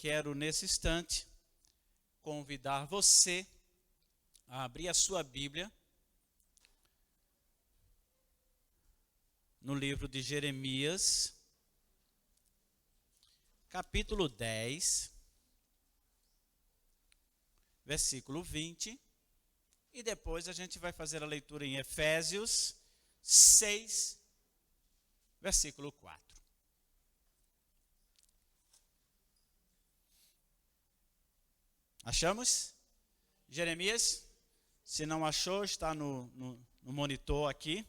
quero nesse instante convidar você a abrir a sua Bíblia no livro de Jeremias, capítulo 10, versículo 20, e depois a gente vai fazer a leitura em Efésios 6, versículo 4. Achamos? Jeremias? Se não achou, está no monitor aqui.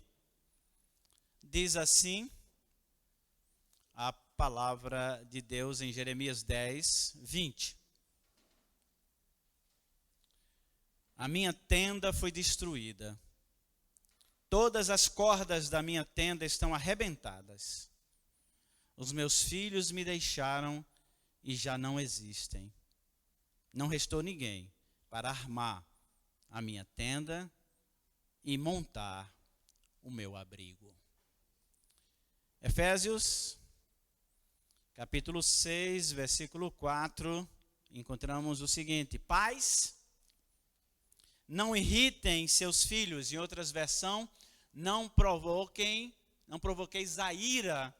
Diz assim a palavra de Deus em Jeremias 10, 20. A minha tenda foi destruída. Todas as cordas da minha tenda estão arrebentadas. Os meus filhos me deixaram e já não existem. Não restou ninguém para armar a minha tenda e montar o meu abrigo. Efésios, capítulo 6, versículo 4, encontramos o seguinte: pais, não irritem seus filhos. Em outras versões, não provoqueis a ira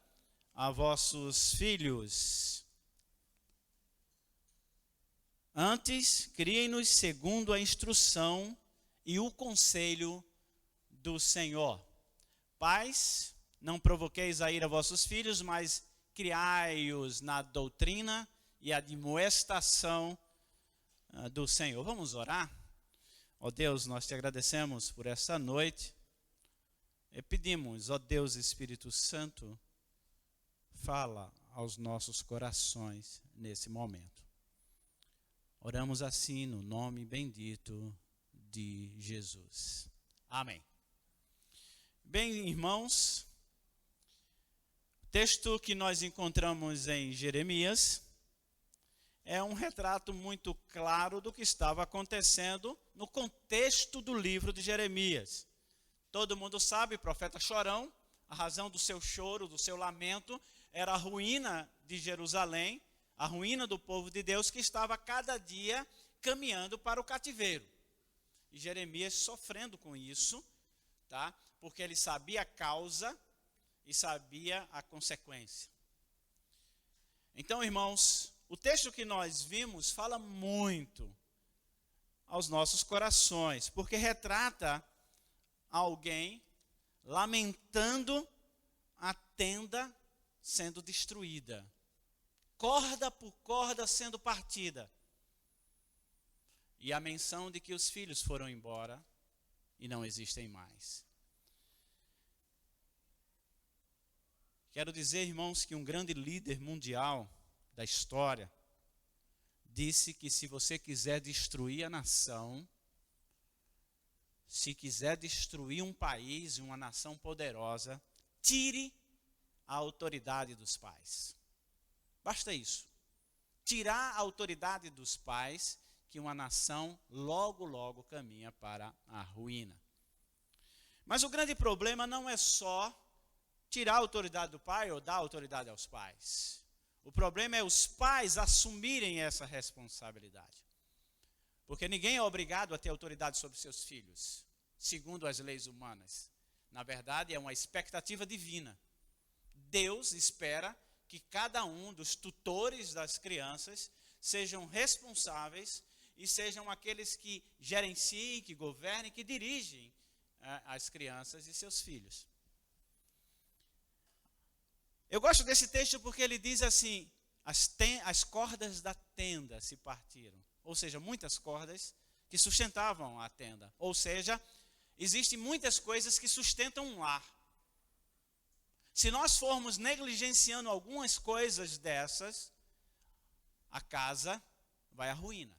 a vossos filhos. Antes, criem-nos segundo a instrução e o conselho do Senhor. Pais, não provoqueis a ira a vossos filhos, mas criai-os na doutrina e admoestação do Senhor. Vamos orar? Ó Deus, nós te agradecemos por essa noite e pedimos, ó Deus Espírito Santo, fala aos nossos corações nesse momento. Oramos assim no nome bendito de Jesus. Amém. Bem, irmãos, o texto que nós encontramos em Jeremias é um retrato muito claro do que estava acontecendo no contexto do livro de Jeremias. Todo mundo sabe, profeta chorão, a razão do seu choro, do seu lamento, era a ruína de Jerusalém, a ruína do povo de Deus que estava cada dia caminhando para o cativeiro. E Jeremias sofrendo com isso, tá? Porque ele sabia a causa e sabia a consequência. Então, irmãos, o texto que nós vimos fala muito aos nossos corações, porque retrata alguém lamentando a tenda sendo destruída. Corda por corda sendo partida. E a menção de que os filhos foram embora e não existem mais. Quero dizer, irmãos, que um grande líder mundial da história disse que se você quiser destruir a nação, se quiser destruir um país, uma nação poderosa, tire a autoridade dos pais. Basta isso. Tirar a autoridade dos pais, que uma nação logo, logo caminha para a ruína. Mas o grande problema não é só tirar a autoridade do pai ou dar autoridade aos pais. O problema é os pais assumirem essa responsabilidade. Porque ninguém é obrigado a ter autoridade sobre seus filhos, segundo as leis humanas. Na verdade, é uma expectativa divina. Deus espera que cada um dos tutores das crianças sejam responsáveis e sejam aqueles que gerenciem, que governem, que dirigem as crianças e seus filhos. Eu gosto desse texto porque ele diz assim: as cordas da tenda se partiram. Ou seja, muitas cordas que sustentavam a tenda. Ou seja, existem muitas coisas que sustentam um lar. Se nós formos negligenciando algumas coisas dessas, a casa vai à ruína.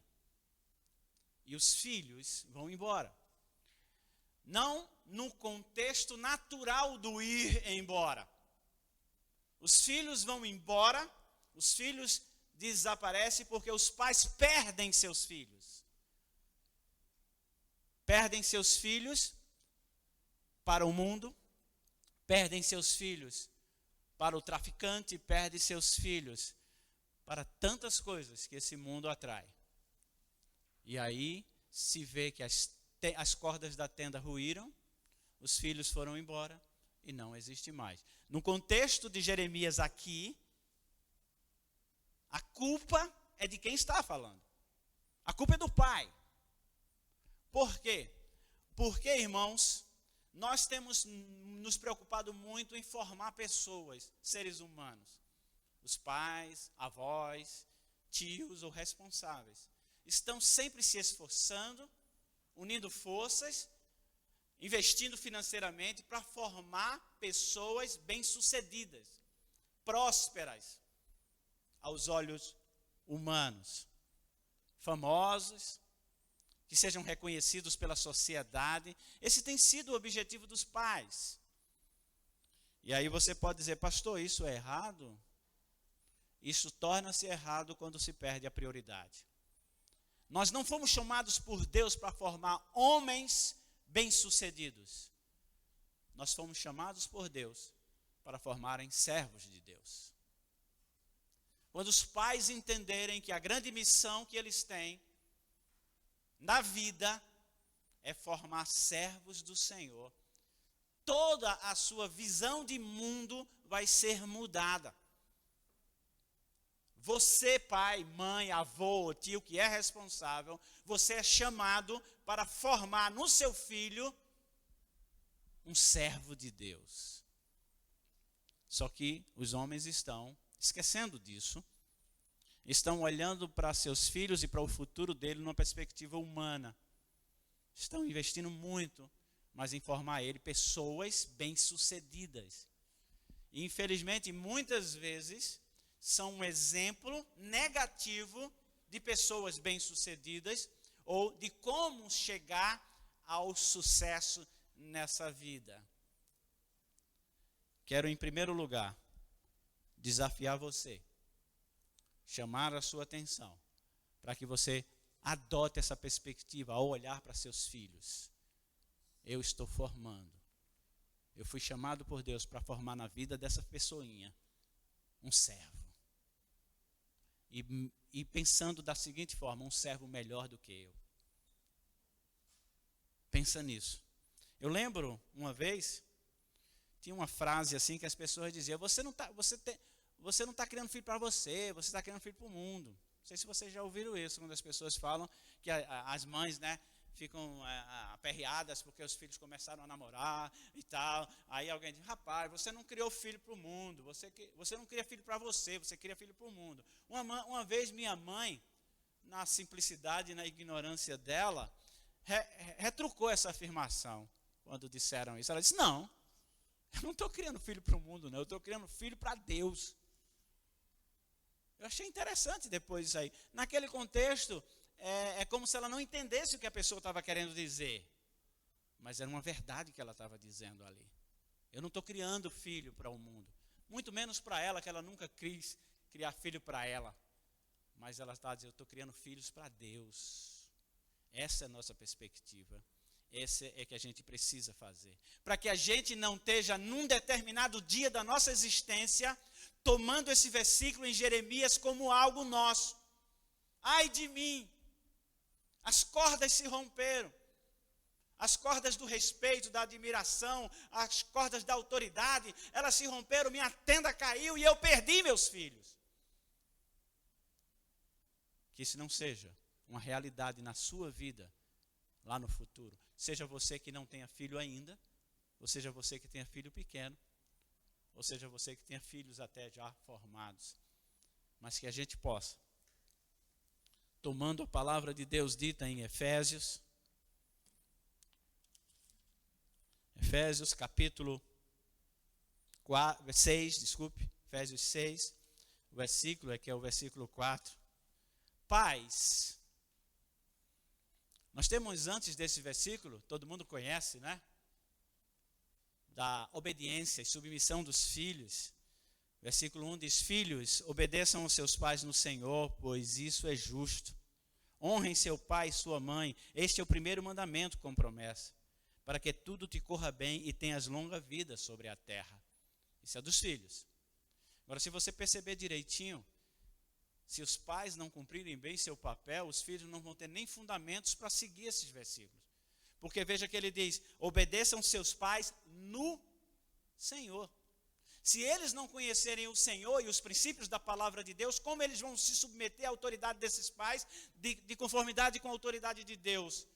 E os filhos vão embora. Não no contexto natural do ir embora. Os filhos vão embora, os filhos desaparecem porque os pais perdem seus filhos. Perdem seus filhos para o mundo, perdem seus filhos para o traficante, perdem seus filhos para tantas coisas que esse mundo atrai. E aí se vê que as cordas da tenda ruíram, os filhos foram embora e não existe mais. No contexto de Jeremias aqui, a culpa é de quem está falando. A culpa é do pai. Por quê? Porque, irmãos, nós temos nos preocupado muito em formar pessoas, seres humanos. Os pais, avós, tios ou responsáveis estão sempre se esforçando, unindo forças, investindo financeiramente para formar pessoas bem-sucedidas, prósperas aos olhos humanos, famosos, que sejam reconhecidos pela sociedade. Esse tem sido o objetivo dos pais. E aí você pode dizer, pastor, isso é errado? Isso torna-se errado quando se perde a prioridade. Nós não fomos chamados por Deus para formar homens bem-sucedidos. Nós fomos chamados por Deus para formarem servos de Deus. Quando os pais entenderem que a grande missão que eles têm na vida é formar servos do Senhor, toda a sua visão de mundo vai ser mudada. Você, pai, mãe, avô, tio, que é responsável, você é chamado para formar no seu filho um servo de Deus. Só que os homens estão esquecendo disso, estão olhando para seus filhos e para o futuro dele numa perspectiva humana. Estão investindo muito, mas em formar ele pessoas bem-sucedidas. E, infelizmente, muitas vezes são um exemplo negativo de pessoas bem-sucedidas ou de como chegar ao sucesso nessa vida. Quero, em primeiro lugar, desafiar você, chamar a sua atenção, para que você adote essa perspectiva ao olhar para seus filhos. Eu estou formando. Eu fui chamado por Deus para formar na vida dessa pessoinha um servo. E pensando da seguinte forma, um servo melhor do que eu. Pensa nisso. Eu lembro uma vez, tinha uma frase assim que as pessoas diziam, você não está criando filho para você está criando filho para o mundo. Não sei se vocês já ouviram isso, quando as pessoas falam que as mães, né, ficam aperreadas porque os filhos começaram a namorar e tal. Aí alguém diz, rapaz, você não criou filho para o mundo, você não cria filho para você cria filho para o mundo. Uma vez minha mãe, na simplicidade e na ignorância dela, retrucou essa afirmação quando disseram isso. Ela disse, não, eu não estou criando filho para o mundo, não, eu estou criando filho para Deus. Eu achei interessante depois isso aí. Naquele contexto, é como se ela não entendesse o que a pessoa estava querendo dizer. Mas era uma verdade que ela estava dizendo ali. Eu não estou criando filho para o mundo. Muito menos para ela, que ela nunca quis criar filho para ela. Mas ela está dizendo, eu estou criando filhos para Deus. Essa é a nossa perspectiva. Esse é que a gente precisa fazer. Para que a gente não esteja num determinado dia da nossa existência, tomando esse versículo em Jeremias como algo nosso. Ai de mim, as cordas se romperam. As cordas do respeito, da admiração, as cordas da autoridade, elas se romperam, minha tenda caiu e eu perdi meus filhos. Que isso não seja uma realidade na sua vida, lá no futuro. Seja você que não tenha filho ainda, ou seja você que tenha filho pequeno, ou seja você que tenha filhos até já formados. Mas que a gente possa, tomando a palavra de Deus dita em Efésios capítulo 6, Efésios 6, o versículo que é o versículo 4. Pais, nós temos antes desse versículo, todo mundo conhece, né? Da obediência e submissão dos filhos. Versículo 1 diz, filhos, obedeçam aos seus pais no Senhor, pois isso é justo. Honrem seu pai e sua mãe, este é o primeiro mandamento com promessa, para que tudo te corra bem e tenhas longa vida sobre a terra. Isso é dos filhos. Agora, se você perceber direitinho, Se os pais não cumprirem bem seu papel, os filhos não vão ter nem fundamentos para seguir esses versículos. Porque veja que ele diz, obedeçam seus pais no Senhor. Se eles não conhecerem o Senhor e os princípios da palavra de Deus, como eles vão se submeter à autoridade desses pais, de conformidade com a autoridade de Deus?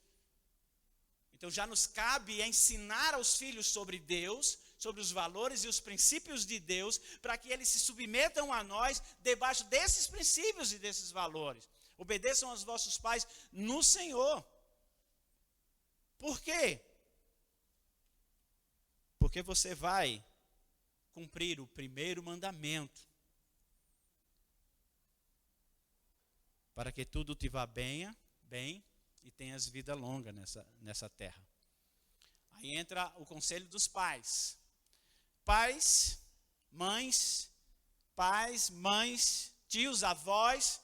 Então já nos cabe ensinar aos filhos sobre Deus, sobre os valores e os princípios de Deus, para que eles se submetam a nós debaixo desses princípios e desses valores. Obedeçam aos vossos pais no Senhor. Por quê? Porque você vai cumprir o primeiro mandamento, para que tudo te vá bem e tenhas vida longa nessa terra. Aí entra o conselho dos pais. Pais, mães, tios, avós,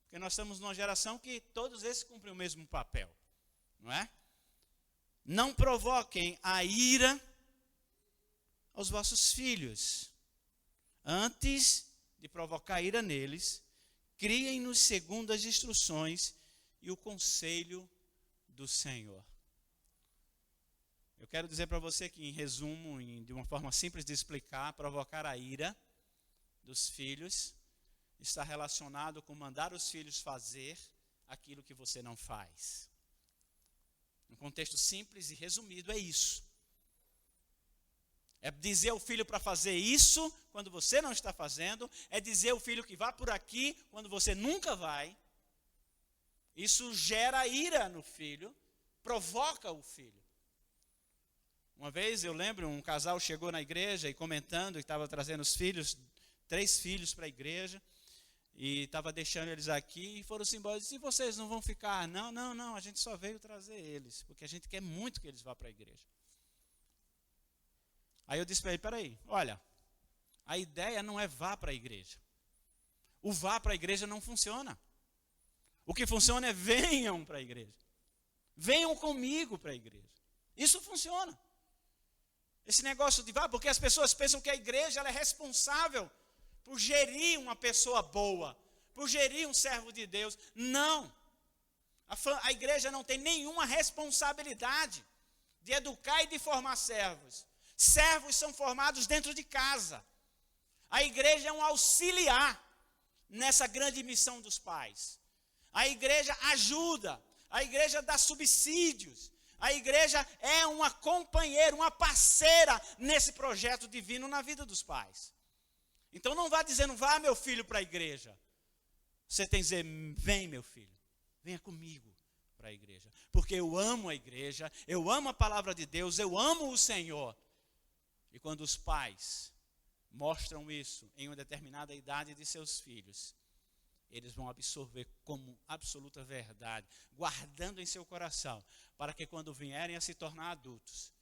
porque nós estamos numa geração que todos esses cumprem o mesmo papel, não é? Não provoquem a ira aos vossos filhos. Antes de provocar ira neles, criem-nos segundo as instruções e o conselho do Senhor. Eu quero dizer para você que, em resumo, de uma forma simples de explicar, provocar a ira dos filhos está relacionado com mandar os filhos fazer aquilo que você não faz. Um contexto simples e resumido é isso. É dizer ao filho para fazer isso quando você não está fazendo. É dizer ao filho que vá por aqui quando você nunca vai. Isso gera ira no filho, provoca o filho. Uma vez eu lembro, um casal chegou na igreja e comentando, e estava trazendo os filhos, 3 filhos para a igreja, e estava deixando eles aqui, e foram-se embora. E disse, vocês não vão ficar? Não, a gente só veio trazer eles, porque a gente quer muito que eles vá para a igreja. Aí eu disse para ele, peraí, olha, a ideia não é vá para a igreja. O vá para a igreja não funciona. O que funciona é venham para a igreja. Venham comigo para a igreja. Isso funciona. Esse negócio de vá, porque as pessoas pensam que a igreja ela é responsável por gerir uma pessoa boa, por gerir um servo de Deus. Não. A igreja não tem nenhuma responsabilidade de educar e de formar servos. Servos são formados dentro de casa. A igreja é um auxiliar nessa grande missão dos pais. A igreja ajuda, a igreja dá subsídios, a igreja é uma companheira, uma parceira nesse projeto divino na vida dos pais. Então não vá dizendo, vá meu filho para a igreja. Você tem que dizer, vem meu filho, venha comigo para a igreja. Porque eu amo a igreja, eu amo a palavra de Deus, eu amo o Senhor. E quando os pais mostram isso em uma determinada idade de seus filhos, eles vão absorver como absoluta verdade, guardando em seu coração, para que quando vierem a se tornar adultos,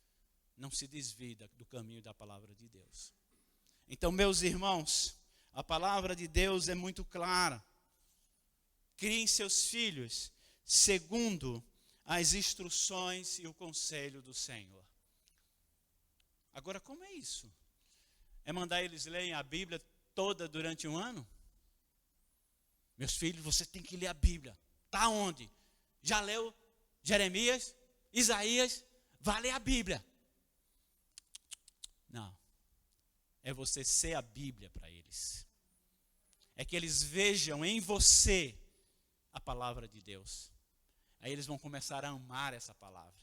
não se desviem do caminho da palavra de Deus. Então, meus irmãos, a palavra de Deus é muito clara. Criem seus filhos segundo as instruções e o conselho do Senhor. Agora, como é isso? É mandar eles lerem a Bíblia toda durante um ano? Meus filhos, você tem que ler a Bíblia. Está onde? Já leu Jeremias, Isaías? Vá ler a Bíblia. Não. É você ser a Bíblia para eles. É que eles vejam em você a palavra de Deus. Aí eles vão começar a amar essa palavra.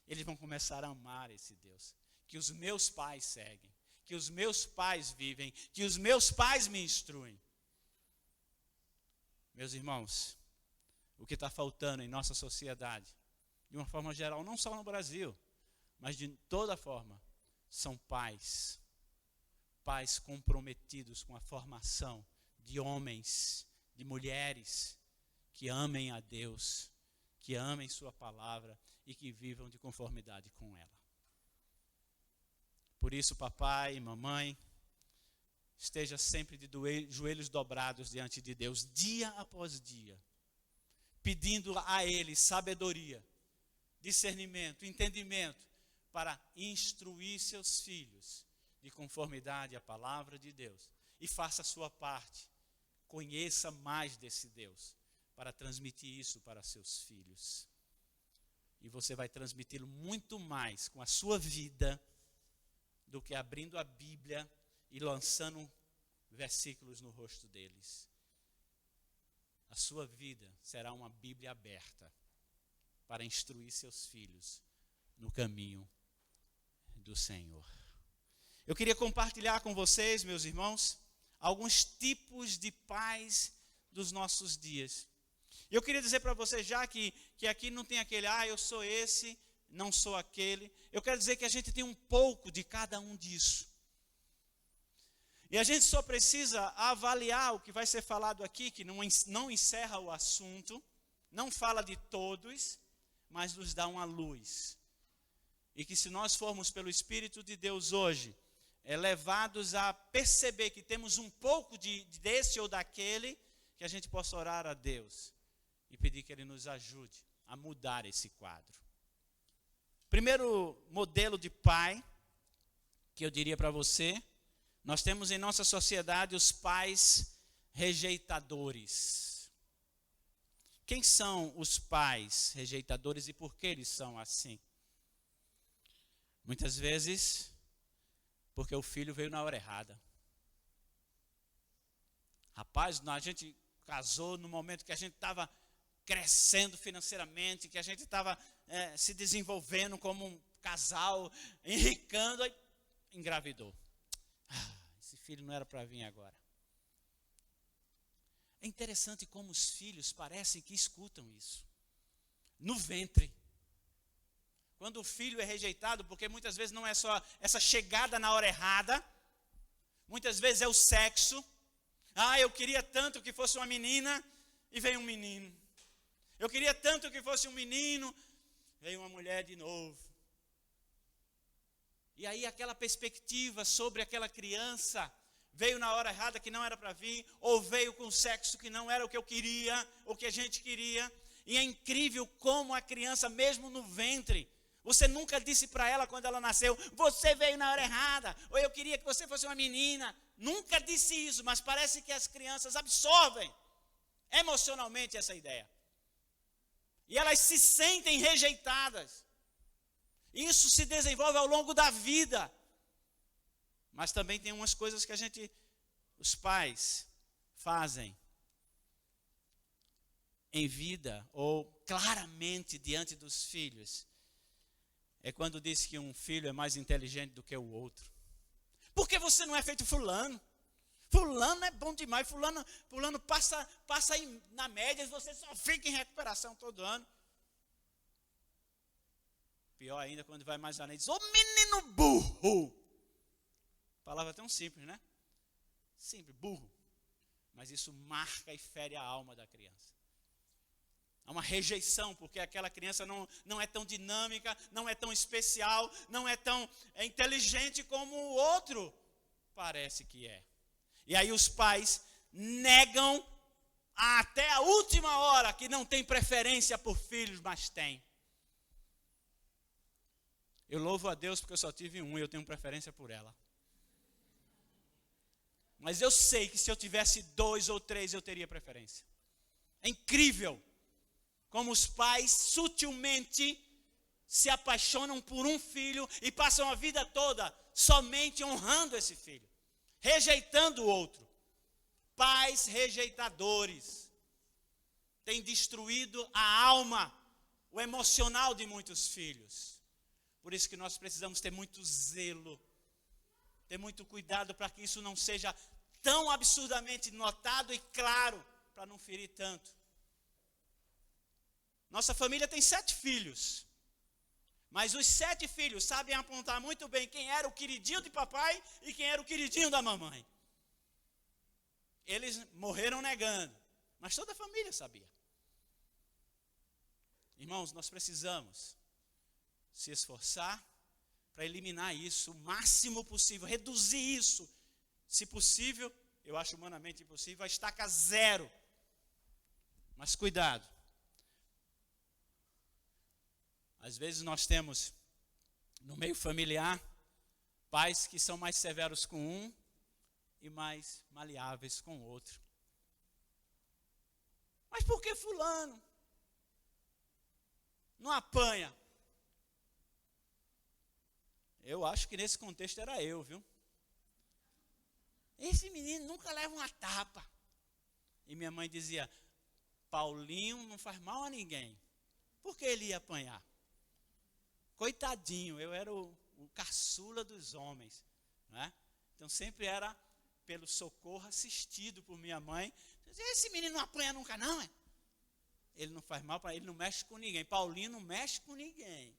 Eles vão começar a amar esse Deus. Que os meus pais seguem. Que os meus pais vivem. Que os meus pais me instruem. Meus irmãos, o que está faltando em nossa sociedade, de uma forma geral, não só no Brasil, mas de toda forma, são pais comprometidos com a formação de homens, de mulheres, que amem a Deus, que amem sua palavra e que vivam de conformidade com ela. Por isso, papai e mamãe, esteja sempre de joelhos dobrados diante de Deus, dia após dia, pedindo a Ele sabedoria, discernimento, entendimento, para instruir seus filhos de conformidade à palavra de Deus. E faça a sua parte Conheça mais desse Deus para transmitir isso para seus filhos. E você vai transmiti-lo muito mais com a sua vida do que abrindo a Bíblia e lançando versículos no rosto deles. A sua vida será uma Bíblia aberta para instruir seus filhos no caminho do Senhor. Eu queria compartilhar com vocês, meus irmãos, alguns tipos de pais dos nossos dias. Eu queria dizer para vocês já que aqui não tem aquele, eu sou esse, não sou aquele. Eu quero dizer que a gente tem um pouco de cada um disso. E a gente só precisa avaliar o que vai ser falado aqui, que não encerra o assunto, não fala de todos, mas nos dá uma luz. E que se nós formos pelo Espírito de Deus hoje, levados a perceber que temos um pouco desse ou daquele, que a gente possa orar a Deus e pedir que Ele nos ajude a mudar esse quadro. Primeiro modelo de pai, que eu diria para você, nós temos em nossa sociedade os pais rejeitadores. Quem são os pais rejeitadores e por que eles são assim? Muitas vezes, porque o filho veio na hora errada. Rapaz, a gente casou no momento que a gente estava crescendo financeiramente, que a gente estava se desenvolvendo como um casal, enricando, aí engravidou. Esse filho não era para vir agora. É interessante como os filhos parecem que escutam isso. No ventre. Quando o filho é rejeitado, porque muitas vezes não é só essa chegada na hora errada, muitas vezes é o sexo. Eu queria tanto que fosse uma menina e veio um menino. Eu queria tanto que fosse um menino, veio uma mulher de novo. E aí aquela perspectiva sobre aquela criança veio na hora errada que não era para vir, ou veio com sexo que não era o que eu queria, o que a gente queria. E é incrível como a criança, mesmo no ventre, você nunca disse para ela quando ela nasceu, você veio na hora errada, ou eu queria que você fosse uma menina. Nunca disse isso, mas parece que as crianças absorvem emocionalmente essa ideia. E elas se sentem rejeitadas. Isso se desenvolve ao longo da vida. Mas também tem umas coisas que os pais fazem em vida, ou claramente diante dos filhos. É quando diz que um filho é mais inteligente do que o outro. Por que você não é feito fulano? Fulano é bom demais, fulano passa aí na média, você só fica em recuperação todo ano. Pior ainda quando vai mais além, diz, ô menino burro. Palavra tão simples, né? Simples, burro. Mas isso marca e fere a alma da criança. Há uma rejeição, porque aquela criança não é tão dinâmica, não é tão especial, não é tão inteligente como o outro parece que é. E aí os pais negam até a última hora que não tem preferência por filhos, mas tem. Eu louvo a Deus porque eu só tive um e eu tenho preferência por ela. Mas eu sei que se eu tivesse 2 ou 3 eu teria preferência. É incrível como os pais sutilmente se apaixonam por um filho e passam a vida toda somente honrando esse filho, rejeitando o outro. Pais rejeitadores têm destruído a alma, o emocional de muitos filhos. Por isso que nós precisamos ter muito zelo, ter muito cuidado para que isso não seja tão absurdamente notado e claro, para não ferir tanto. Nossa família tem 7 filhos, mas os 7 filhos sabem apontar muito bem quem era o queridinho de papai e quem era o queridinho da mamãe. Eles morreram negando, mas toda a família sabia. Irmãos, nós precisamos se esforçar para eliminar isso o máximo possível, reduzir isso, se possível, eu acho humanamente impossível, a estaca 0. Mas cuidado. Às vezes nós temos, no meio familiar, pais que são mais severos com um e mais maleáveis com o outro. fulano não apanha. Eu acho que nesse contexto era eu, viu? Esse menino nunca leva uma tapa. E minha mãe dizia, Paulinho não faz mal a ninguém. Por que ele ia apanhar? Coitadinho, eu era o caçula dos homens, né? Então sempre era pelo socorro assistido por minha mãe. Esse menino não apanha nunca não, é? Ele não faz mal para ele, não mexe com ninguém. Paulinho não mexe com ninguém.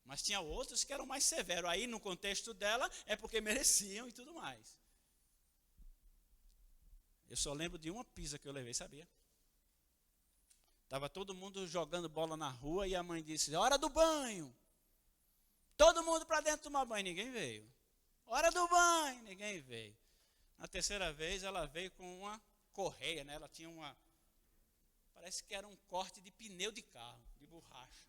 Mas tinha outros que eram mais severos. Aí no contexto dela é porque mereciam e tudo mais. Eu só lembro de uma pisa que eu levei, sabia? Estava todo mundo jogando bola na rua e a mãe disse, hora do banho. Todo mundo para dentro tomar banho, ninguém veio. Hora do banho, ninguém veio. Na terceira vez ela veio com uma correia, né? Ela tinha uma, parece que era um corte de pneu de carro, de borracha.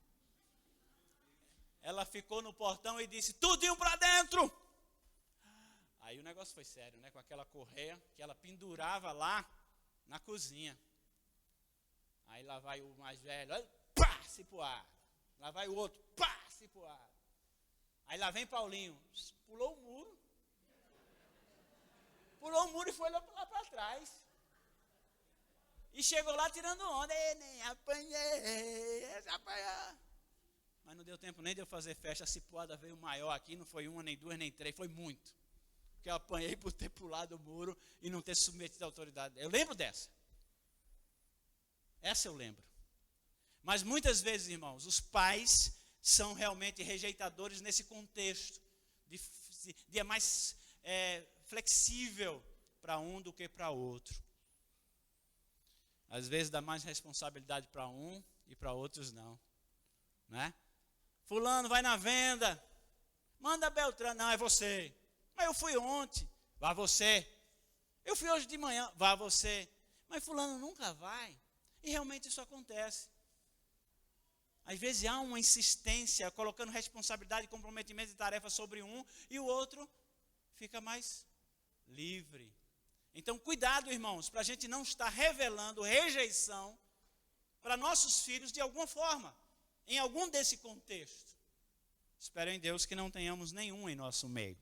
Ela ficou no portão e disse, tudinho para dentro. Aí o negócio foi sério, né? Com aquela correia que ela pendurava lá na cozinha. Aí lá vai o mais velho, pá, se poar. Lá vai o outro, pá, se poar. Aí lá vem Paulinho, pulou o muro. Pulou o muro e foi lá para trás. E chegou lá tirando onda. Nem apanhei, apanhar. Mas não deu tempo nem de eu fazer festa. A cipuada veio maior aqui, não foi uma, nem duas, nem três, foi muito. Porque eu apanhei por ter pulado o muro e não ter submetido a autoridade. Eu lembro dessa. Essa eu lembro. Mas muitas vezes, irmãos, os pais são realmente rejeitadores nesse contexto. De é mais flexível para um do que para outro. Às vezes dá mais responsabilidade para um e para outros não. Né? Fulano vai na venda, manda Beltrano, não, é você. Mas eu fui ontem, vá você. Eu fui hoje de manhã, vá você. Mas fulano nunca vai. E realmente isso acontece. Às vezes há uma insistência, colocando responsabilidade, comprometimento e tarefa sobre um, e o outro fica mais livre. Então, cuidado, irmãos, para a gente não estar revelando rejeição para nossos filhos de alguma forma, em algum desse contexto. Espero em Deus que não tenhamos nenhum em nosso meio.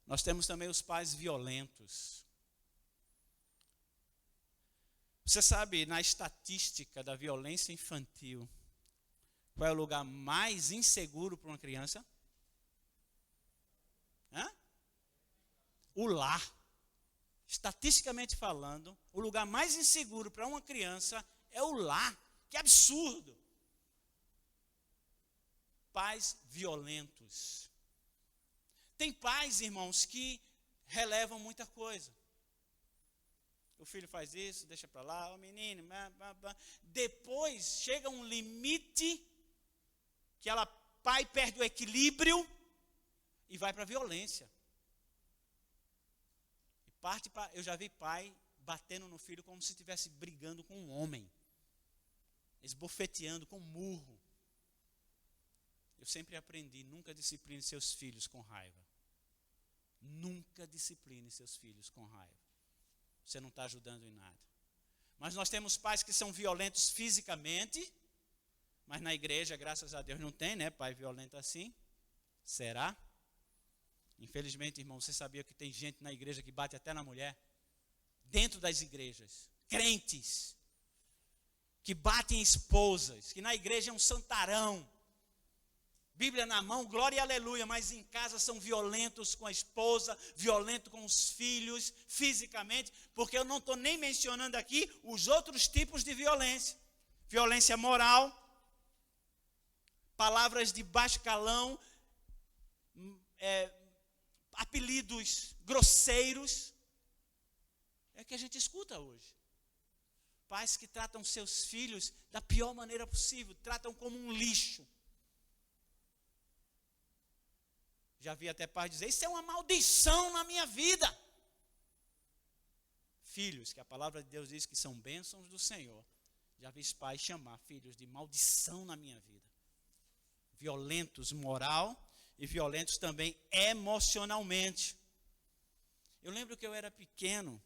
Nós temos também os pais violentos. Você sabe, na estatística da violência infantil, qual é o lugar mais inseguro para uma criança? O lar. Estatisticamente falando, o lugar mais inseguro para uma criança é o lar. Que absurdo! Pais violentos. Tem pais, irmãos, que relevam muita coisa. O filho faz isso, deixa para lá, o menino, depois chega um limite que pai perde o equilíbrio e vai para a violência. Eu já vi pai batendo no filho como se estivesse brigando com um homem, esbofeteando com um murro. Eu sempre aprendi, nunca discipline seus filhos com raiva. Nunca discipline seus filhos com raiva. Você não está ajudando em nada. Mas nós temos pais que são violentos fisicamente, mas na igreja, graças a Deus, não tem, né? Pai violento assim. Será? Infelizmente, irmão, você sabia que tem gente na igreja que bate até na mulher? Dentro das igrejas. Crentes. Que batem esposas. Que na igreja é um santarão. Bíblia na mão, glória e aleluia, mas em casa são violentos com a esposa, violentos com os filhos, fisicamente, porque eu não estou nem mencionando aqui os outros tipos de violência. Violência moral, palavras de baixo calão, apelidos grosseiros, é o que a gente escuta hoje. Pais que tratam seus filhos da pior maneira possível, tratam como um lixo. Já vi até pais dizer, isso é uma maldição na minha vida. Filhos, que a palavra de Deus diz que são bênçãos do Senhor. Já vi pais chamar filhos de maldição na minha vida. Violentos moral e violentos também emocionalmente. Eu lembro que eu era pequeno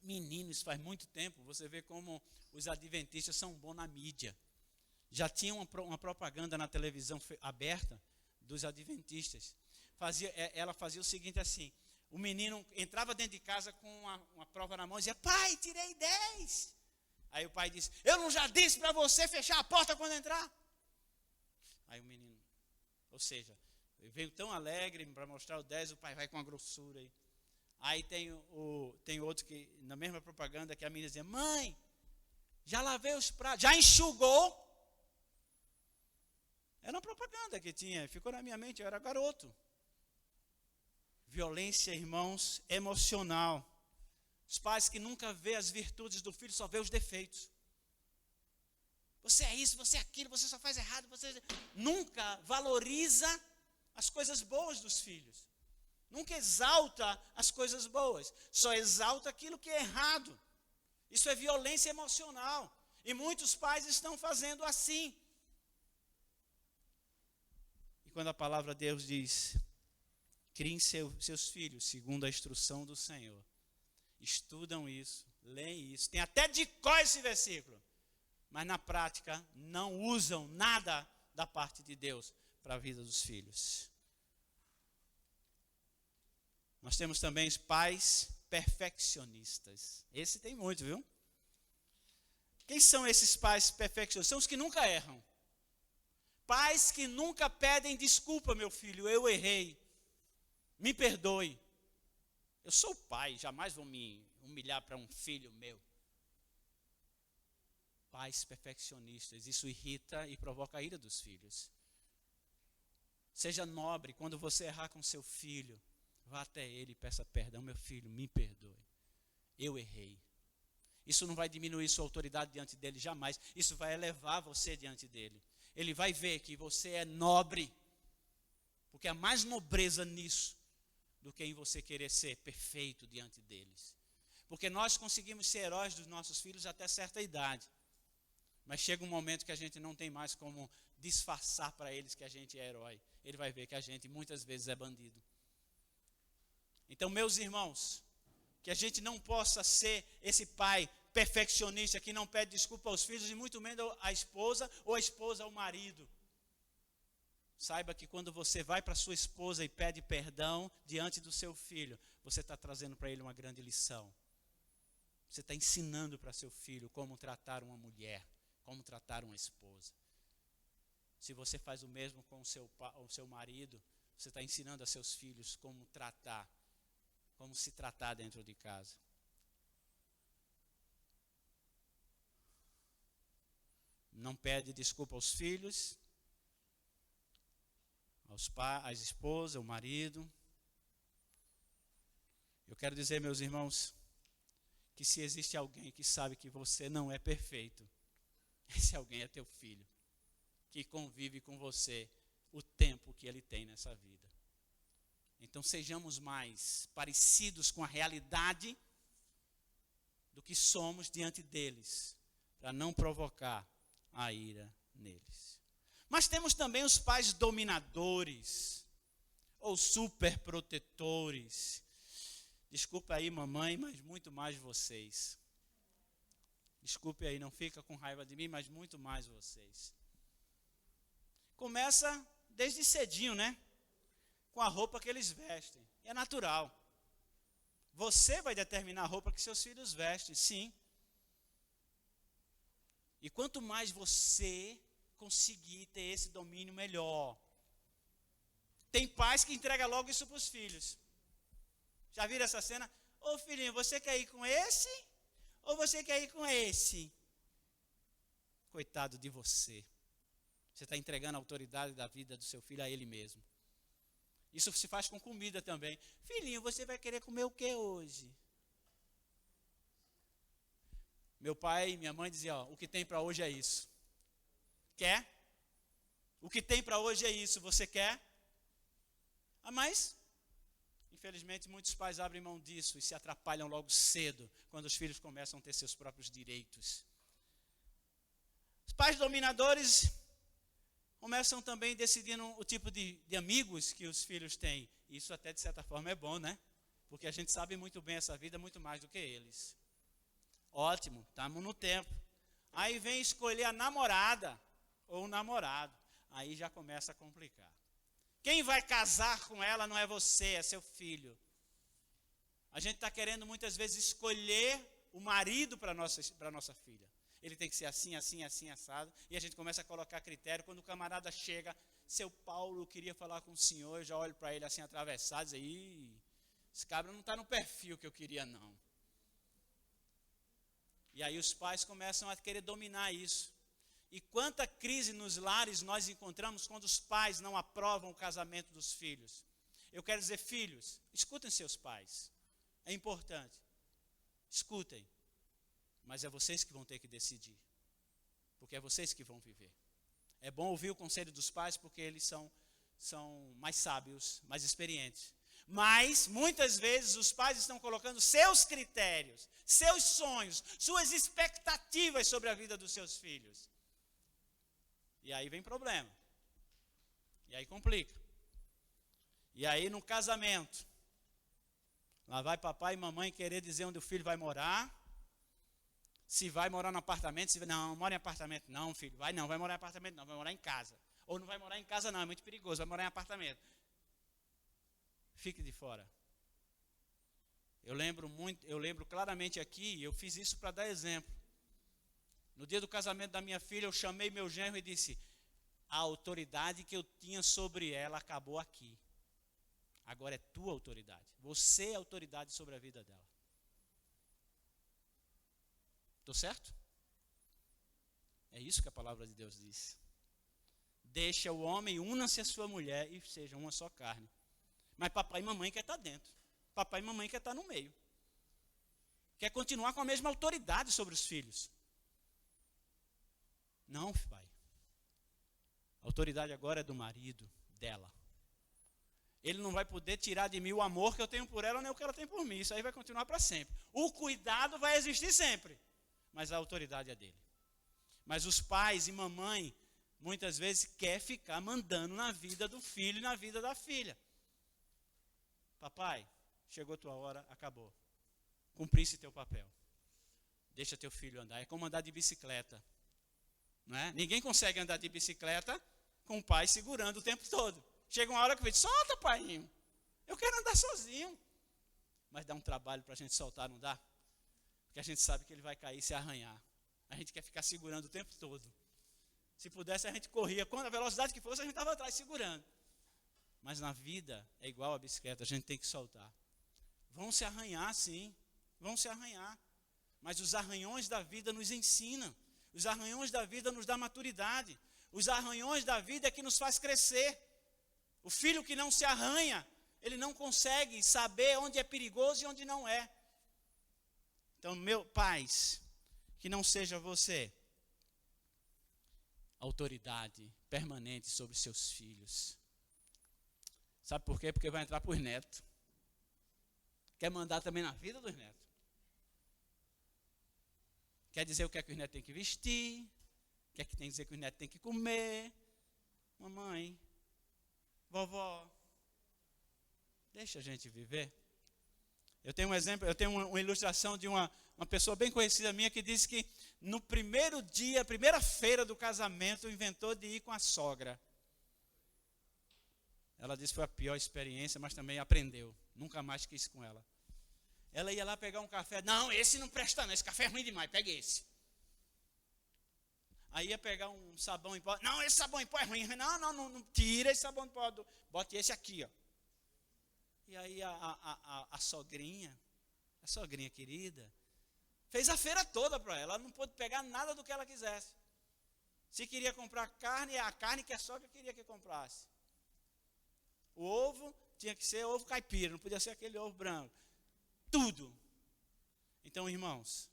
Menino, isso faz muito tempo. Você vê como os adventistas são bons na mídia. Já tinha uma propaganda na televisão aberta dos adventistas. Ela fazia o seguinte assim: o menino entrava dentro de casa com uma prova na mão e dizia: pai, tirei 10. Aí o pai disse: eu não já disse para você fechar a porta quando entrar? Aí o menino, ou seja, veio tão alegre para mostrar o 10, o pai vai com uma grossura aí. Aí tem outro que, na mesma propaganda, que a menina dizia: mãe, já lavei os pratos, já enxugou? Era uma propaganda que tinha, ficou na minha mente, eu era garoto. Violência, irmãos, emocional. Os pais que nunca vê as virtudes do filho, só vê os defeitos. Você é isso, você é aquilo, você só faz errado, você nunca valoriza as coisas boas dos filhos. Nunca exalta as coisas boas, só exalta aquilo que é errado. Isso é violência emocional. E muitos pais estão fazendo assim. E quando a palavra de Deus diz: criem seus filhos segundo a instrução do Senhor, estudam isso, leem isso, tem até de cor esse versículo, mas na prática não usam nada da parte de Deus para a vida dos filhos. Nós temos também os pais perfeccionistas. Esse tem muito, viu? Quem são esses pais perfeccionistas? São os que nunca erram. Pais que nunca pedem desculpa, meu filho, eu errei. Me perdoe. Eu sou pai, jamais vou me humilhar para um filho meu. Pais perfeccionistas, isso irrita e provoca a ira dos filhos. Seja nobre, quando você errar com seu filho, vá até ele e peça perdão: meu filho, me perdoe, eu errei. Isso não vai diminuir sua autoridade diante dele, jamais. Isso vai elevar você diante dele. Ele vai ver que você é nobre, porque há mais nobreza nisso do que em você querer ser perfeito diante deles. Porque nós conseguimos ser heróis dos nossos filhos até certa idade, mas chega um momento que a gente não tem mais como disfarçar para eles que a gente é herói. Ele vai ver que a gente muitas vezes é bandido. Então, meus irmãos, que a gente não possa ser esse pai perfeccionista que não pede desculpa aos filhos, e muito menos à esposa, ou a esposa ao marido. Saiba que quando você vai para sua esposa e pede perdão diante do seu filho, você está trazendo para ele uma grande lição. Você está ensinando para seu filho como tratar uma mulher, como tratar uma esposa. Se você faz o mesmo com o seu marido, você está ensinando a seus filhos como se tratar dentro de casa. Não pede desculpa aos filhos, aos pais, às esposas, ao marido. Eu quero dizer, meus irmãos, que se existe alguém que sabe que você não é perfeito, esse alguém é teu filho, que convive com você o tempo que ele tem nessa vida. Então sejamos mais parecidos com a realidade do que somos diante deles, para não provocar a ira neles. Mas temos também os pais dominadores, ou superprotetores. Desculpe aí, mamãe, mas muito mais vocês. Desculpe aí, não fica com raiva de mim, mas muito mais vocês. Começa desde cedinho, né? Com a roupa que eles vestem. É natural. Você vai determinar a roupa que seus filhos vestem, sim. E quanto mais você conseguir ter esse domínio, melhor. Tem pais que entregam logo isso para os filhos. Já viram essa cena? Ô filhinho, você quer ir com esse? Ou você quer ir com esse? Coitado de você. Você está entregando a autoridade da vida do seu filho a ele mesmo. Isso se faz com comida também. Filhinho, você vai querer comer o que hoje? Meu pai e minha mãe diziam: ó, o que tem para hoje é isso. Quer? O que tem para hoje é isso. Você quer? Mas, infelizmente, muitos pais abrem mão disso e se atrapalham logo cedo, quando os filhos começam a ter seus próprios direitos. Os pais dominadores começam também decidindo o tipo de amigos que os filhos têm. Isso até de certa forma é bom, né? Porque a gente sabe muito bem essa vida, muito mais do que eles. Ótimo, estamos no tempo. Aí vem escolher a namorada ou o namorado. Aí já começa a complicar. Quem vai casar com ela não é você, é seu filho. A gente está querendo muitas vezes escolher o marido para a nossa filha. Ele tem que ser assim, assim, assim, assado. E a gente começa a colocar critério. Quando o camarada chega, seu Paulo, eu queria falar com o senhor. Eu já olho para ele assim atravessado e digo, esse cabra não está no perfil que eu queria não. E aí os pais começam a querer dominar isso. E quanta crise nos lares nós encontramos quando os pais não aprovam o casamento dos filhos. Eu quero dizer, filhos, escutem seus pais. É importante. Escutem. Mas é vocês que vão ter que decidir. Porque é vocês que vão viver. É bom ouvir o conselho dos pais porque eles são mais sábios, mais experientes. Mas, muitas vezes, os pais estão colocando seus critérios, seus sonhos, suas expectativas sobre a vida dos seus filhos. E aí vem problema. E aí complica. E aí no casamento, lá vai papai e mamãe querer dizer onde o filho vai morar. Se vai morar no apartamento, não, mora em apartamento não, filho. Vai morar em apartamento não, vai morar em casa. Ou não vai morar em casa não, é muito perigoso, vai morar em apartamento. Fique de fora. Eu lembro claramente aqui, eu fiz isso para dar exemplo. No dia do casamento da minha filha, eu chamei meu genro e disse, a autoridade que eu tinha sobre ela acabou aqui. Agora é tua autoridade. Você é autoridade sobre a vida dela. Estou certo? É isso que a palavra de Deus diz. Deixa o homem, una-se a sua mulher e sejam uma só carne. Mas papai e mamãe quer estar dentro. Papai e mamãe quer estar no meio. Quer continuar com a mesma autoridade sobre os filhos. Não, pai. A autoridade agora é do marido, dela. Ele não vai poder tirar de mim o amor que eu tenho por ela, nem o que ela tem por mim. Isso aí vai continuar para sempre. O cuidado vai existir sempre. Mas a autoridade é dele. Mas os pais e mamãe, muitas vezes, quer ficar mandando na vida do filho e na vida da filha. Papai, chegou a tua hora, acabou. Cumprisse teu papel. Deixa teu filho andar. É como andar de bicicleta. Não é? Ninguém consegue andar de bicicleta com o pai segurando o tempo todo. Chega uma hora que eu digo, solta, paiinho. Eu quero andar sozinho. Mas dá um trabalho para a gente soltar, não dá? Porque a gente sabe que ele vai cair e se arranhar. A gente quer ficar segurando o tempo todo. Se pudesse, a gente corria. Quando a velocidade que fosse, a gente estava atrás segurando. Mas na vida é igual a bicicleta, a gente tem que soltar. Vão se arranhar, sim. Vão se arranhar. Mas os arranhões da vida nos ensinam. Os arranhões da vida nos dá maturidade. Os arranhões da vida é que nos faz crescer. O filho que não se arranha, ele não consegue saber onde é perigoso e onde não é. Então, meus pais, que não seja você autoridade permanente sobre seus filhos. Sabe por quê? Porque vai entrar para os netos. Quer mandar também na vida dos netos. Quer dizer o que é que os netos têm que vestir. Quer que tem que dizer que os netos têm que comer. Mamãe, vovó, deixa a gente viver. Eu tenho um exemplo, eu tenho uma ilustração de uma pessoa bem conhecida minha que disse que no primeiro dia, primeira feira do casamento, inventou de ir com a sogra. Ela disse que foi a pior experiência, mas também aprendeu. Nunca mais quis com ela. Ela ia lá pegar um café. Não, esse não presta não, esse café é ruim demais, pega esse. Aí ia pegar um sabão em pó. Não, esse sabão em pó é ruim. Não, tira esse sabão em pó. Bote esse aqui, ó. E aí a sogrinha querida, fez a feira toda para ela. Ela não pôde pegar nada do que ela quisesse. Se queria comprar carne, é a carne que a sogra queria que comprasse. O ovo tinha que ser ovo caipira, não podia ser aquele ovo branco. Tudo. Então, irmãos,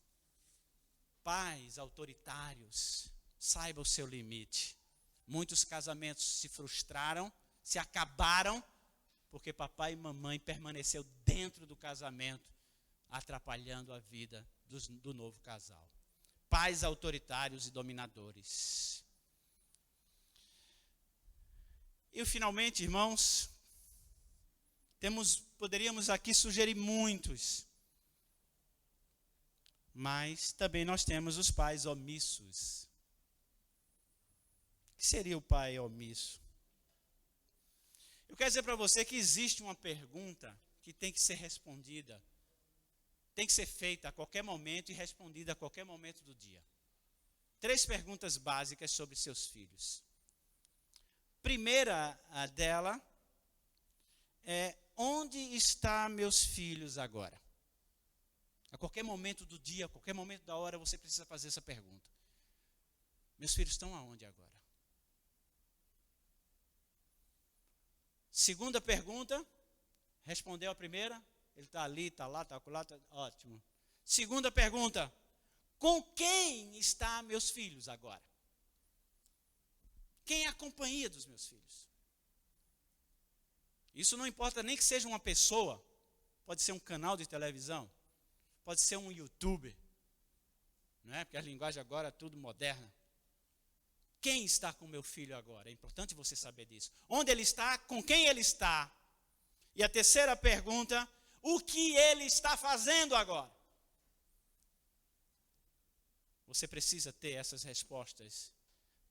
pais autoritários, saiba o seu limite. Muitos casamentos se frustraram, se acabaram, porque papai e mamãe permaneceu dentro do casamento, atrapalhando a vida do novo casal. Pais autoritários e dominadores. E finalmente, irmãos, poderíamos aqui sugerir muitos. Mas também nós temos os pais omissos. O que seria o pai omisso? Eu quero dizer para você que existe uma pergunta que tem que ser respondida, tem que ser feita a qualquer momento e respondida a qualquer momento do dia. 3 perguntas básicas sobre seus filhos. Primeira dela é: onde estão meus filhos agora? A qualquer momento do dia, a qualquer momento da hora, você precisa fazer essa pergunta. Meus filhos estão aonde agora? Segunda pergunta, respondeu a primeira, ele está ali, está lá, está lá, tá, ótimo. Segunda pergunta, com quem estão meus filhos agora? Quem é a companhia dos meus filhos? Isso não importa nem que seja uma pessoa, pode ser um canal de televisão, pode ser um youtuber, não é? Porque a linguagem agora é tudo moderna. Quem está com meu filho agora? É importante você saber disso. Onde ele está, com quem ele está. E a terceira pergunta, o que ele está fazendo agora? Você precisa ter essas respostas.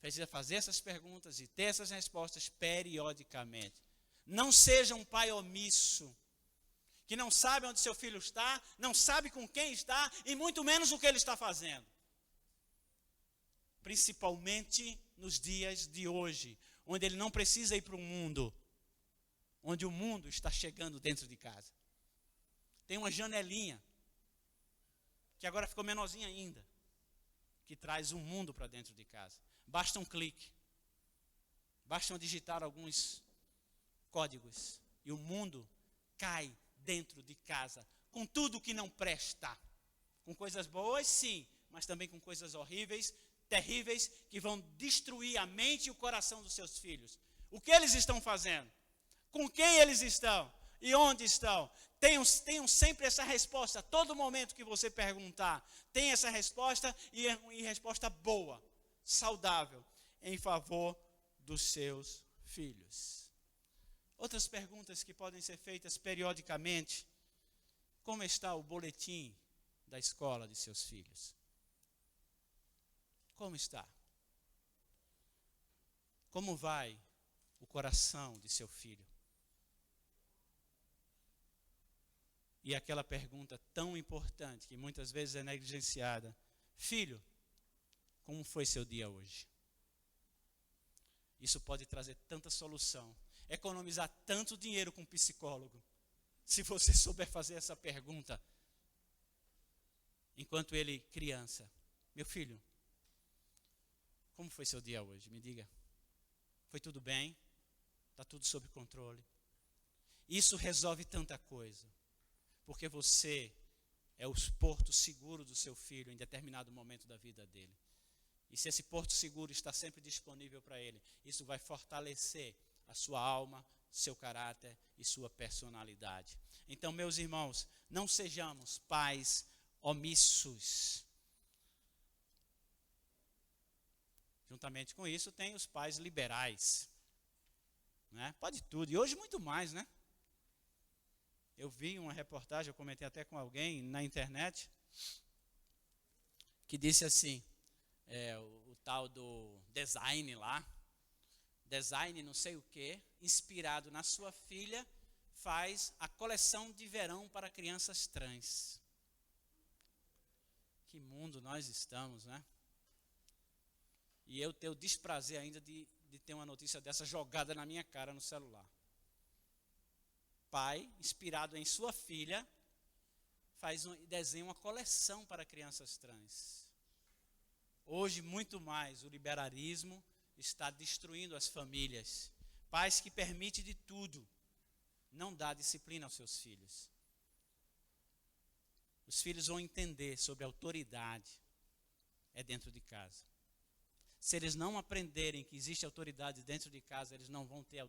Precisa fazer essas perguntas e ter essas respostas periodicamente. Não seja um pai omisso, que não sabe onde seu filho está, não sabe com quem está e muito menos o que ele está fazendo. Principalmente nos dias de hoje, onde ele não precisa ir para o mundo, onde o mundo está chegando dentro de casa. Tem uma janelinha, que agora ficou menorzinha ainda, que traz o mundo para dentro de casa. Basta um clique, basta digitar alguns códigos, e o mundo cai dentro de casa, com tudo que não presta. Com coisas boas, sim, mas também com coisas horríveis, terríveis, que vão destruir a mente e o coração dos seus filhos. O que eles estão fazendo? Com quem eles estão? E onde estão? Tenham sempre essa resposta. A todo momento que você perguntar, tem essa resposta e resposta boa, saudável, em favor dos seus filhos. Outras perguntas que podem ser feitas periodicamente: como está o boletim da escola de seus filhos? Como está? Como vai o coração de seu filho? E aquela pergunta tão importante, que muitas vezes é negligenciada: filho, como foi seu dia hoje? Isso pode trazer tanta solução, economizar tanto dinheiro com um psicólogo, se você souber fazer essa pergunta, enquanto ele criança. Meu filho, como foi seu dia hoje? Me diga. Foi tudo bem? Está tudo sob controle? Isso resolve tanta coisa, porque você é o porto seguro do seu filho em determinado momento da vida dele. E se esse porto seguro está sempre disponível para ele, isso vai fortalecer a sua alma, seu caráter e sua personalidade. Então, meus irmãos, não sejamos pais omissos. Juntamente com isso, tem os pais liberais, né? Pode tudo, e hoje muito mais, né? Eu vi uma reportagem, eu comentei até com alguém na internet, que disse assim, o tal do design lá, design não sei o que, inspirado na sua filha, faz a coleção de verão para crianças trans. Que mundo nós estamos, né? E eu tenho o desprazer ainda de ter uma notícia dessa jogada na minha cara no celular. Pai, inspirado em sua filha, desenha uma coleção para crianças trans. Hoje, muito mais, o liberalismo está destruindo as famílias. Pais que permitem de tudo, não dá disciplina aos seus filhos. Os filhos vão entender sobre autoridade, é dentro de casa. Se eles não aprenderem que existe autoridade dentro de casa, eles não vão ter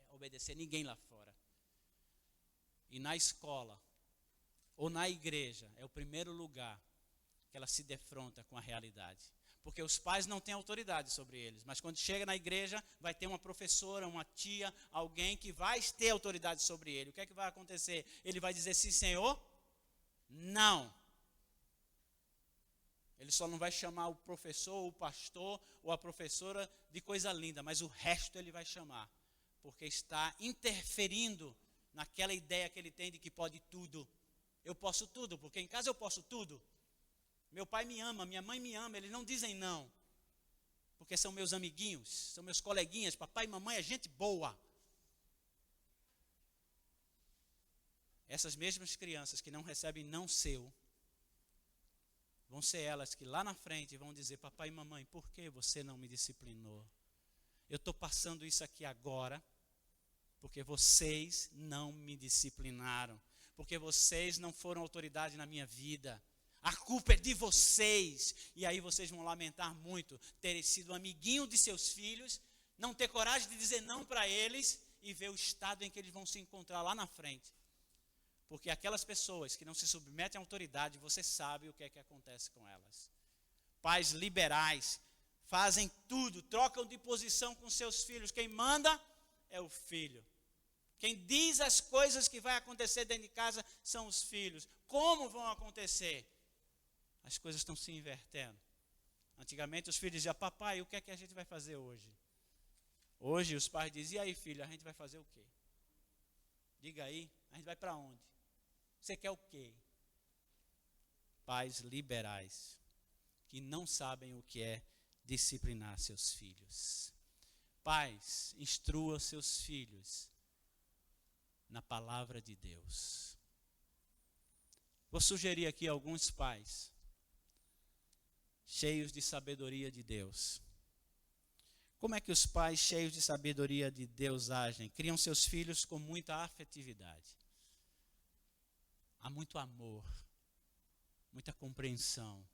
obedecer ninguém lá fora. E na escola, ou na igreja, é o primeiro lugar que ela se defronta com a realidade. Porque os pais não têm autoridade sobre eles, mas quando chega na igreja, vai ter uma professora, uma tia, alguém que vai ter autoridade sobre ele. O que é que vai acontecer? Ele vai dizer sim, Senhor? Não. Ele só não vai chamar o professor, o pastor ou a professora de coisa linda, mas o resto ele vai chamar, porque está interferindo naquela ideia que ele tem de que pode tudo. Eu posso tudo, porque em casa eu posso tudo. Meu pai me ama, minha mãe me ama, eles não dizem não, porque são meus amiguinhos, são meus coleguinhas, papai e mamãe é gente boa. Essas mesmas crianças que não recebem não seu, vão ser elas que lá na frente vão dizer, papai e mamãe, por que você não me disciplinou? Eu estou passando isso aqui agora, porque vocês não me disciplinaram, porque vocês não foram autoridade na minha vida. A culpa é de vocês. E aí vocês vão lamentar muito terem sido amiguinho de seus filhos, não ter coragem de dizer não para eles e ver o estado em que eles vão se encontrar lá na frente. Porque aquelas pessoas que não se submetem à autoridade, você sabe o que é que acontece com elas. Pais liberais fazem tudo, trocam de posição com seus filhos. Quem manda é o filho. Quem diz as coisas que vai acontecer dentro de casa são os filhos. Como vão acontecer? As coisas estão se invertendo. Antigamente os filhos diziam, papai, o que é que a gente vai fazer hoje? Hoje os pais dizem, e aí filho, a gente vai fazer o quê? Diga aí, a gente vai para onde? Você quer o quê? Pais liberais, que não sabem o que é disciplinar seus filhos. Pais, instrua seus filhos na palavra de Deus. Vou sugerir aqui alguns pais cheios de sabedoria de Deus. Como é que os pais cheios de sabedoria de Deus agem? Criam seus filhos com muita afetividade. Há muito amor, muita compreensão,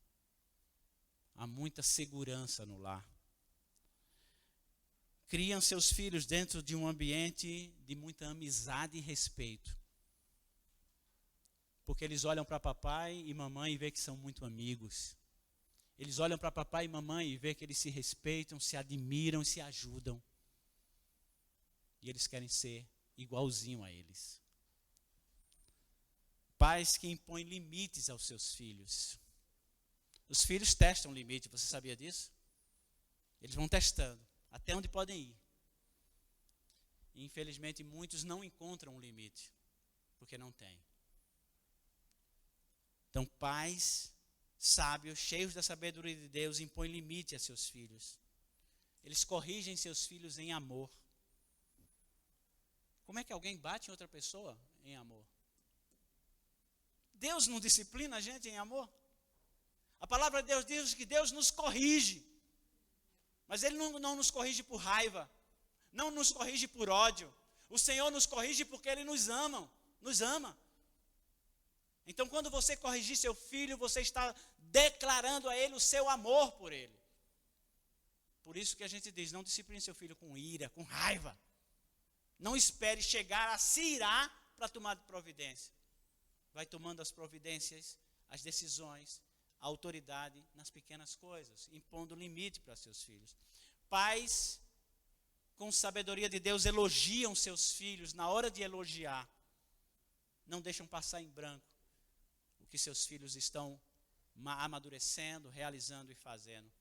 há muita segurança no lar. Criam seus filhos dentro de um ambiente de muita amizade e respeito. Porque eles olham para papai e mamãe e vê que são muito amigos. Eles olham para papai e mamãe e vê que eles se respeitam, se admiram e se ajudam. E eles querem ser igualzinho a eles. Pais que impõem limites aos seus filhos. Os filhos testam limite, você sabia disso? Eles vão testando até onde podem ir. E, infelizmente, muitos não encontram um limite, porque não têm. Então, pais sábios, cheios da sabedoria de Deus, impõem limite a seus filhos. Eles corrigem seus filhos em amor. Como é que alguém bate em outra pessoa em amor? Deus não disciplina a gente em amor? A palavra de Deus diz que Deus nos corrige. Mas Ele não nos corrige por raiva. Não nos corrige por ódio. O Senhor nos corrige porque Ele nos ama. Então, quando você corrigir seu filho, você está declarando a ele o seu amor por ele. Por isso que a gente diz, não discipline seu filho com ira, com raiva. Não espere chegar a se irar para tomar providência. Vai tomando as providências, as decisões, a autoridade nas pequenas coisas, impondo limite para seus filhos. Pais, com sabedoria de Deus, elogiam seus filhos na hora de elogiar. Não deixam passar em branco o que seus filhos estão amadurecendo, realizando e fazendo.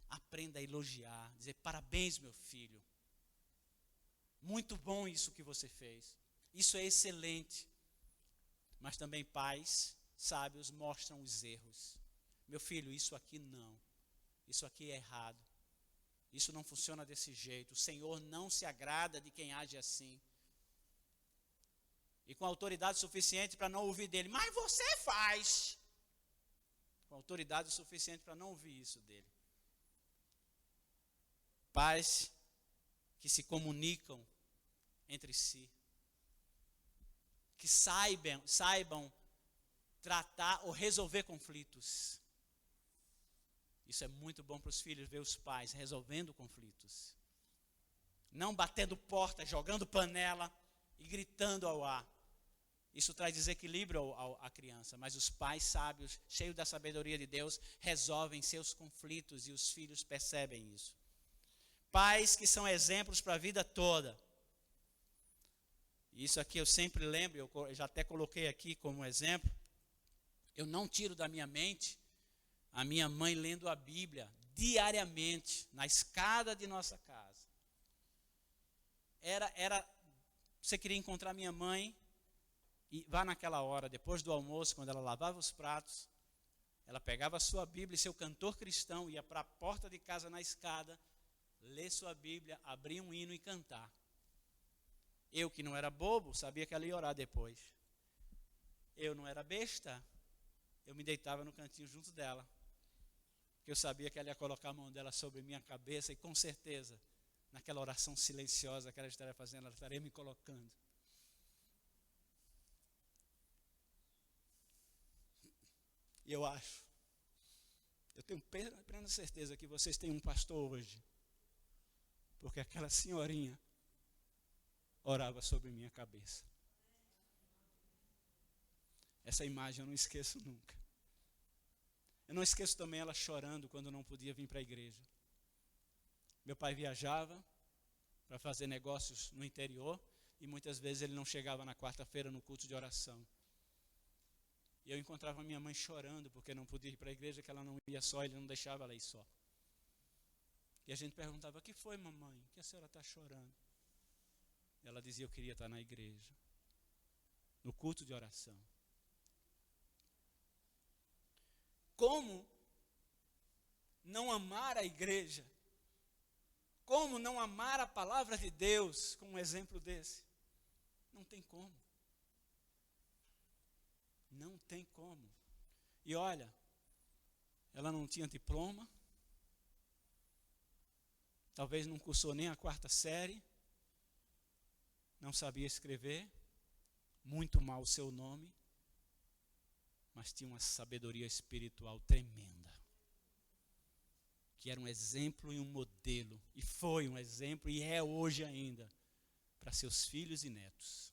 Aprenda a elogiar, dizer parabéns, meu filho. Muito bom isso que você fez. Isso é excelente. Mas também pais sábios mostram os erros. Meu filho, isso aqui não. Isso aqui é errado. Isso não funciona desse jeito. O Senhor não se agrada de quem age assim. E com autoridade suficiente para não ouvir dele. Mas você faz. Com autoridade suficiente para não ouvir isso dele. Pais que se comunicam entre si. Que saibam tratar ou resolver conflitos. Isso é muito bom para os filhos, ver os pais resolvendo conflitos. Não batendo porta, jogando panela e gritando ao ar. Isso traz desequilíbrio à criança, mas os pais sábios, cheios da sabedoria de Deus, resolvem seus conflitos e os filhos percebem isso. Pais que são exemplos para a vida toda. Isso aqui eu sempre lembro, eu já até coloquei aqui como exemplo. Eu não tiro da minha mente a minha mãe lendo a Bíblia diariamente na escada de nossa casa. Você queria encontrar minha mãe, e vá naquela hora, depois do almoço, quando ela lavava os pratos, ela pegava a sua Bíblia e seu cantor cristão, ia para a porta de casa na escada, ler sua Bíblia, abrir um hino e cantar. Eu, que não era bobo, sabia que ela ia orar depois. Eu não era besta, eu me deitava no cantinho junto dela, porque eu sabia que ela ia colocar a mão dela sobre minha cabeça e com certeza, naquela oração silenciosa que ela estaria fazendo, ela estaria me colocando. E eu tenho plena certeza que vocês têm um pastor hoje, porque aquela senhorinha orava sobre minha cabeça. Essa imagem eu não esqueço nunca. Eu não esqueço também ela chorando quando não podia vir para a igreja. Meu pai viajava para fazer negócios no interior e muitas vezes ele não chegava na quarta-feira no culto de oração. E eu encontrava minha mãe chorando porque não podia ir para a igreja, que ela não ia só, ele não deixava ela ir só. E a gente perguntava: o que foi, mamãe? O que a senhora está chorando? E ela dizia: eu queria estar na igreja, no culto de oração. Como não amar a igreja? Como não amar a palavra de Deus com um exemplo desse? Não tem como. Não tem como. E olha, ela não tinha diploma, talvez não cursou nem a 4ª série, não sabia escrever, muito mal o seu nome, mas tinha uma sabedoria espiritual tremenda, que era um exemplo e um modelo, e foi um exemplo e é hoje ainda, para seus filhos e netos.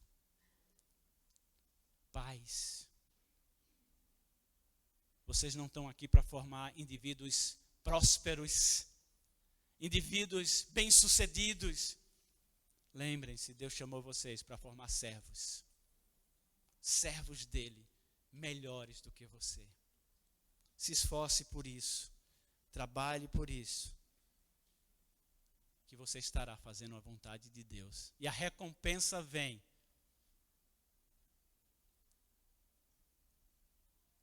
Pais, vocês não estão aqui para formar indivíduos prósperos, indivíduos bem-sucedidos. Lembrem-se, Deus chamou vocês para formar servos. Servos dele, melhores do que você. Se esforce por isso, trabalhe por isso, que você estará fazendo a vontade de Deus. E a recompensa vem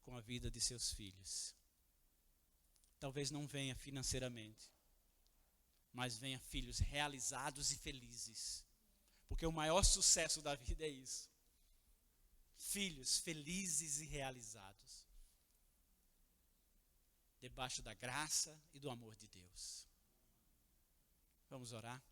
com a vida de seus filhos. Talvez não venha financeiramente, mas venha filhos realizados e felizes. Porque o maior sucesso da vida é isso. Filhos felizes e realizados, debaixo da graça e do amor de Deus. Vamos orar?